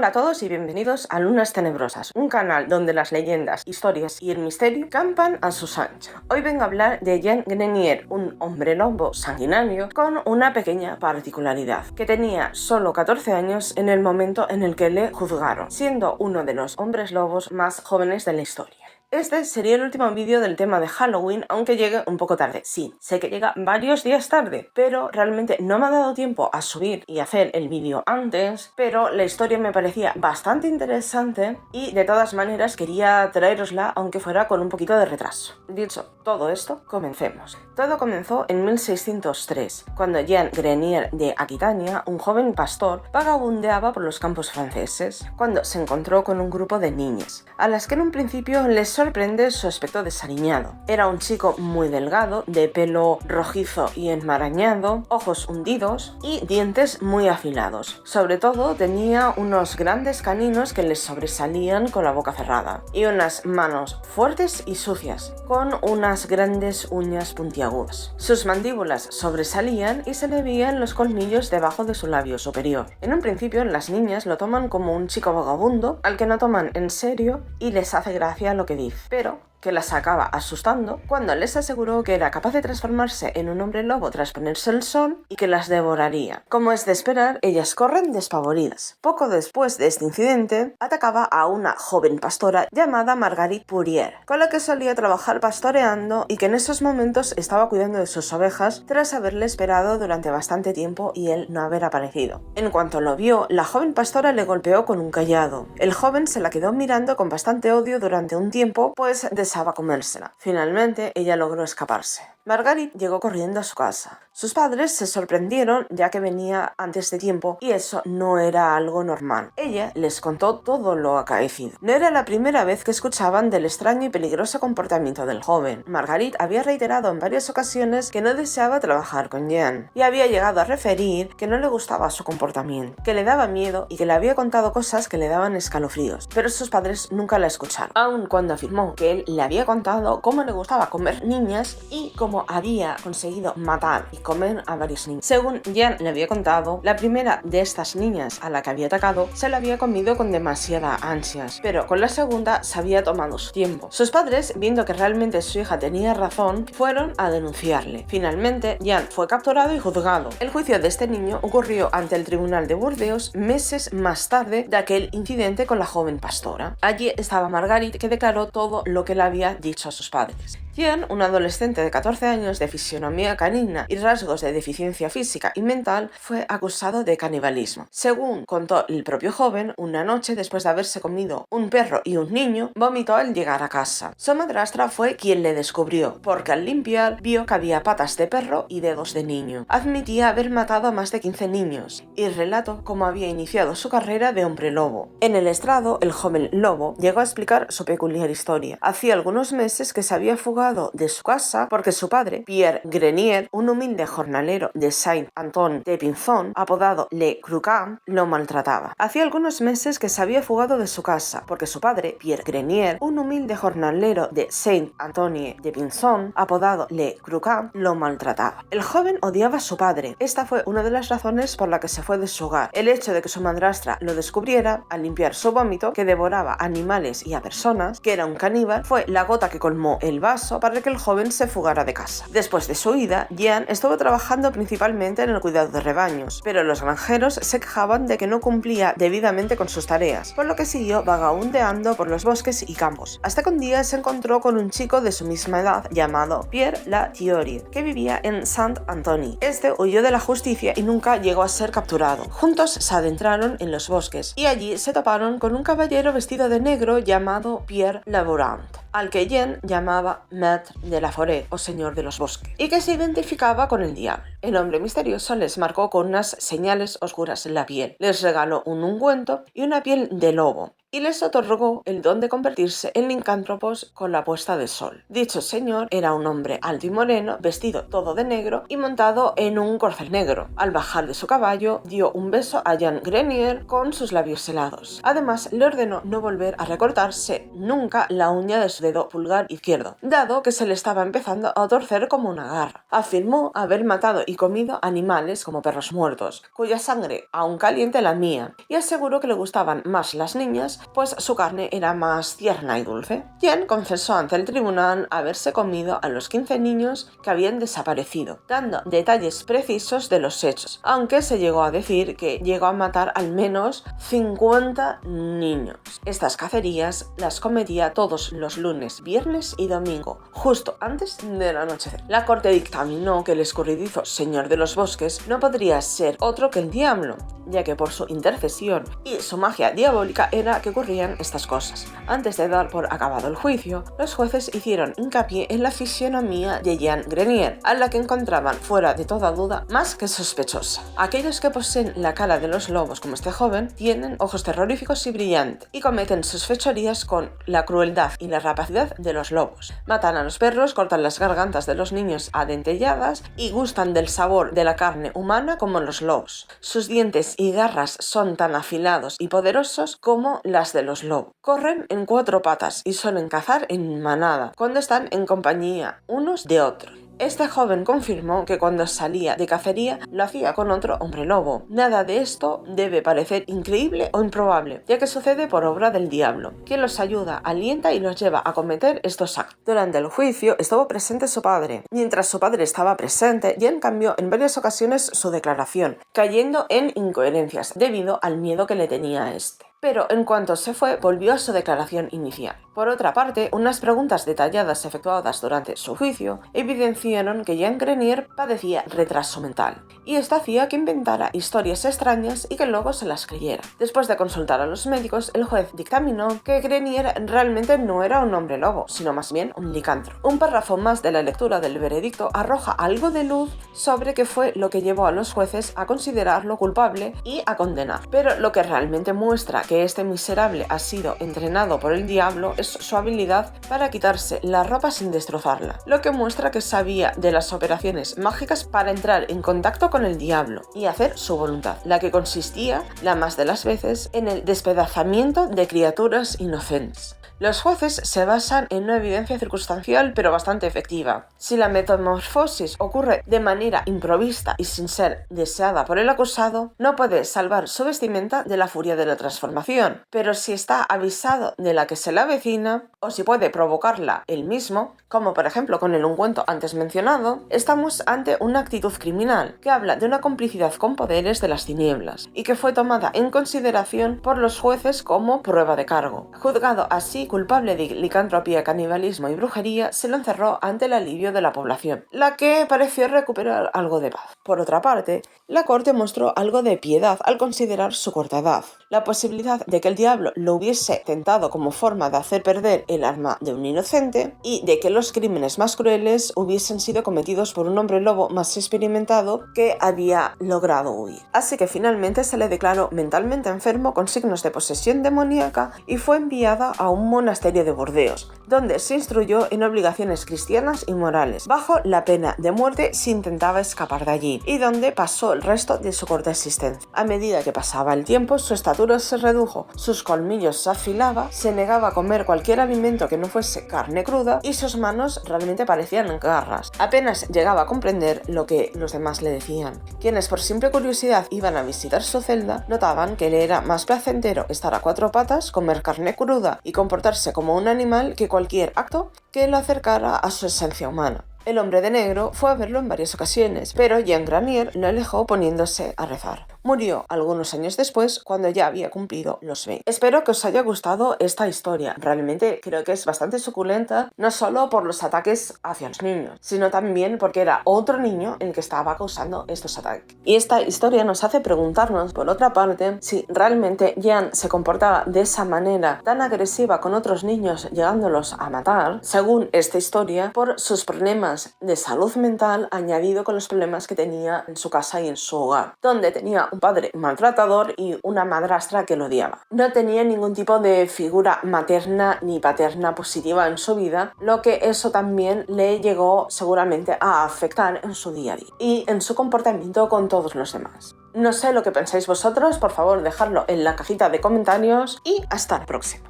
Hola a todos y bienvenidos a Lunas Tenebrosas, un canal donde las leyendas, historias y el misterio campan a sus anchas. Hoy vengo a hablar de Jean Grenier, un hombre lobo sanguinario con una pequeña particularidad, que tenía solo 14 años en el momento en el que le juzgaron, siendo uno de los hombres lobos más jóvenes de la historia. Este sería el último vídeo del tema de Halloween, aunque llegue un poco tarde. Sí, sé que llega varios días tarde, pero realmente no me ha dado tiempo a subir y hacer el vídeo antes, pero la historia me parecía bastante interesante y de todas maneras quería traerosla, aunque fuera con un poquito de retraso. Dicho todo esto, comencemos. Todo comenzó en 1603, cuando Jean Grenier de Aquitania, un joven pastor, vagabundeaba por los campos franceses, cuando se encontró con un grupo de niñas, a las que en un principio les sorprende su aspecto desaliñado. Era un chico muy delgado, de pelo rojizo y enmarañado, ojos hundidos y dientes muy afilados. Sobre todo tenía unos grandes caninos que les sobresalían con la boca cerrada, y unas manos fuertes y sucias, con unas grandes uñas puntiagudas. Sus mandíbulas sobresalían y se le veían los colmillos debajo de su labio superior. En un principio las niñas lo toman como un chico vagabundo al que no toman en serio y les hace gracia lo que dice, pero que las acaba asustando cuando les aseguró que era capaz de transformarse en un hombre lobo tras ponerse el sol y que las devoraría. Como es de esperar, ellas corren despavoridas. Poco después de este incidente, atacaba a una joven pastora llamada Marguerite Poirier, con la que solía trabajar pastoreando y que en esos momentos estaba cuidando de sus ovejas tras haberle esperado durante bastante tiempo y él no haber aparecido. En cuanto lo vio, la joven pastora le golpeó con un cayado. El joven se la quedó mirando con bastante odio durante un tiempo, pues deseaba comérsela. Finalmente, ella logró escaparse. Marguerite llegó corriendo a su casa. Sus padres se sorprendieron ya que venía antes de tiempo y eso no era algo normal. Ella les contó todo lo acaecido. No era la primera vez que escuchaban del extraño y peligroso comportamiento del joven. Marguerite había reiterado en varias ocasiones que no deseaba trabajar con Jean y había llegado a referir que no le gustaba su comportamiento, que le daba miedo y que le había contado cosas que le daban escalofríos, pero sus padres nunca la escucharon, aun cuando afirmó que él le había contado cómo le gustaba comer niñas y cómo había conseguido matar y comer a varios niños. Según Jean le había contado, la primera de estas niñas a la que había atacado se la había comido con demasiada ansias, pero con la segunda se había tomado su tiempo. Sus padres, viendo que realmente su hija tenía razón, fueron a denunciarle. Finalmente, Jean fue capturado y juzgado. El juicio de este niño ocurrió ante el tribunal de Burdeos meses más tarde de aquel incidente con la joven pastora. Allí estaba Marguerite, que declaró todo lo que le había dicho a sus padres. Jean, un adolescente de 14 años de fisionomía canina y rasgos de deficiencia física y mental, fue acusado de canibalismo. Según contó el propio joven, una noche después de haberse comido un perro y un niño, vomitó al llegar a casa. Su madrastra fue quien le descubrió, porque al limpiar vio que había patas de perro y dedos de niño. Admitía haber matado a más de 15 niños y relató cómo había iniciado su carrera de hombre lobo. En el estrado, el joven lobo llegó a explicar su peculiar historia. Hacía algunos meses que se había fugado de su casa porque su padre, Pierre Grenier, un humilde jornalero de Saint-Antoine de Pinzon, apodado Le Cruquin, lo maltrataba. Hacía algunos meses que se había fugado de su casa porque su padre, Pierre Grenier, un humilde jornalero de Saint-Antoine de Pinzon, apodado Le Cruquin, lo maltrataba. El joven odiaba a su padre. Esta fue una de las razones por la que se fue de su hogar. El hecho de que su madrastra lo descubriera al limpiar su vómito, que devoraba animales y a personas, que era un caníbal, fue la gota que colmó el vaso para que el joven se fugara de casa. Después de su huida, Jean estuvo trabajando principalmente en el cuidado de rebaños, pero los granjeros se quejaban de que no cumplía debidamente con sus tareas, por lo que siguió vagabundeando por los bosques y campos, hasta que un día se encontró con un chico de su misma edad llamado Pierre Latiorie, que vivía en Saint-Antoine. Este huyó de la justicia y nunca llegó a ser capturado. Juntos se adentraron en los bosques y allí se toparon con un caballero vestido de negro llamado Pierre Labourant, al que Jean llamaba Maître de la Forêt, o señor de los bosques, y que se identificaba con el diablo. El hombre misterioso les marcó con unas señales oscuras en la piel, les regaló un ungüento y una piel de lobo, y les otorgó el don de convertirse en licántropos con la puesta de sol. Dicho señor era un hombre alto y moreno, vestido todo de negro y montado en un corcel negro. Al bajar de su caballo, dio un beso a Jean Grenier con sus labios helados. Además, le ordenó no volver a recortarse nunca la uña de su dedo pulgar izquierdo, dado que se le estaba empezando a torcer como una garra. Afirmó haber matado y comido animales como perros muertos, cuya sangre aún caliente lamía, y aseguró que le gustaban más las niñas, pues su carne era más tierna y dulce. Jean confesó ante el tribunal haberse comido a los 15 niños que habían desaparecido, dando detalles precisos de los hechos, aunque se llegó a decir que llegó a matar al menos 50 niños. Estas cacerías las cometía todos los lunes, viernes y domingo, justo antes del anochecer. La corte dictaminó que el escurridizo señor de los bosques no podría ser otro que el diablo, ya que por su intercesión y su magia diabólica era que ocurrían estas cosas. Antes de dar por acabado el juicio, los jueces hicieron hincapié en la fisionomía de Jean Grenier, a la que encontraban fuera de toda duda más que sospechosa. Aquellos que poseen la cara de los lobos como este joven tienen ojos terroríficos y brillantes y cometen sus fechorías con la crueldad y la rapacidad de los lobos. Matan a los perros, cortan las gargantas de los niños a dentelladas y gustan del sabor de la carne humana como los lobos. Sus dientes y garras son tan afilados y poderosos como las de los lobos. Corren en 4 patas y suelen cazar en manada, cuando están en compañía unos de otros. Este joven confirmó que cuando salía de cacería lo hacía con otro hombre lobo. Nada de esto debe parecer increíble o improbable, ya que sucede por obra del diablo, quien los ayuda, alienta y los lleva a cometer estos actos. Durante el juicio estuvo presente su padre. Mientras su padre estaba presente, Jean cambió en varias ocasiones su declaración, cayendo en incoherencias debido al miedo que le tenía a este. Pero en cuanto se fue, volvió a su declaración inicial. Por otra parte, unas preguntas detalladas efectuadas durante su juicio evidenciaron que Jean Grenier padecía retraso mental, y esto hacía que inventara historias extrañas y que luego se las creyera. Después de consultar a los médicos, el juez dictaminó que Grenier realmente no era un hombre lobo, sino más bien un licántropo. Un párrafo más de la lectura del veredicto arroja algo de luz sobre qué fue lo que llevó a los jueces a considerarlo culpable y a condenar. Pero lo que realmente muestra que este miserable ha sido entrenado por el diablo es su habilidad para quitarse la ropa sin destrozarla, lo que muestra que sabía de las operaciones mágicas para entrar en contacto con el diablo y hacer su voluntad, la que consistía, la más de las veces, en el despedazamiento de criaturas inocentes. Los jueces se basan en una evidencia circunstancial pero bastante efectiva. Si la metamorfosis ocurre de manera improvista y sin ser deseada por el acusado, no puede salvar su vestimenta de la furia de la transformación, pero si está avisado de la que se le avecina, o si puede provocarla él mismo, como por ejemplo con el ungüento antes mencionado, estamos ante una actitud criminal que habla de una complicidad con poderes de las tinieblas y que fue tomada en consideración por los jueces como prueba de cargo. Juzgado así culpable de licantropía, canibalismo y brujería, se lo encerró ante el alivio de la población, la que pareció recuperar algo de paz. Por otra parte, la corte mostró algo de piedad al considerar su corta edad. La posibilidad de que el diablo lo hubiese tentado como forma de hacer perder el alma de un inocente y de que los crímenes más crueles hubiesen sido cometidos por un hombre lobo más experimentado que había logrado huir. Así que finalmente se le declaró mentalmente enfermo con signos de posesión demoníaca y fue enviada a un monasterio de Burdeos, donde se instruyó en obligaciones cristianas y morales, bajo la pena de muerte si intentaba escapar de allí, y donde pasó el resto de su corta existencia. A medida que pasaba el tiempo, su estatura se redujo, sus colmillos se afilaba, se negaba a comer cualquier alimento que no fuese carne cruda y sus manos realmente parecían garras. Apenas llegaba a comprender lo que los demás le decían. Quienes por simple curiosidad iban a visitar su celda notaban que le era más placentero estar a 4 patas, comer carne cruda y comportarse como un animal que cualquier acto que lo acercara a su esencia humana. El hombre de negro fue a verlo en varias ocasiones, pero Jean Grenier lo alejó poniéndose a rezar. Murió algunos años después, cuando ya había cumplido los 20. Espero que os haya gustado esta historia. Realmente creo que es bastante suculenta, no solo por los ataques hacia los niños, sino también porque era otro niño el que estaba causando estos ataques. Y esta historia nos hace preguntarnos, por otra parte, si realmente Jean se comportaba de esa manera tan agresiva con otros niños, llegándolos a matar, según esta historia, por sus problemas de salud mental, añadido con los problemas que tenía en su casa y en su hogar, donde tenía un padre maltratador y una madrastra que lo odiaba. No tenía ningún tipo de figura materna ni paterna positiva en su vida, lo que eso también le llegó seguramente a afectar en su día a día y en su comportamiento con todos los demás. No sé lo que pensáis vosotros, por favor dejadlo en la cajita de comentarios y hasta la próxima.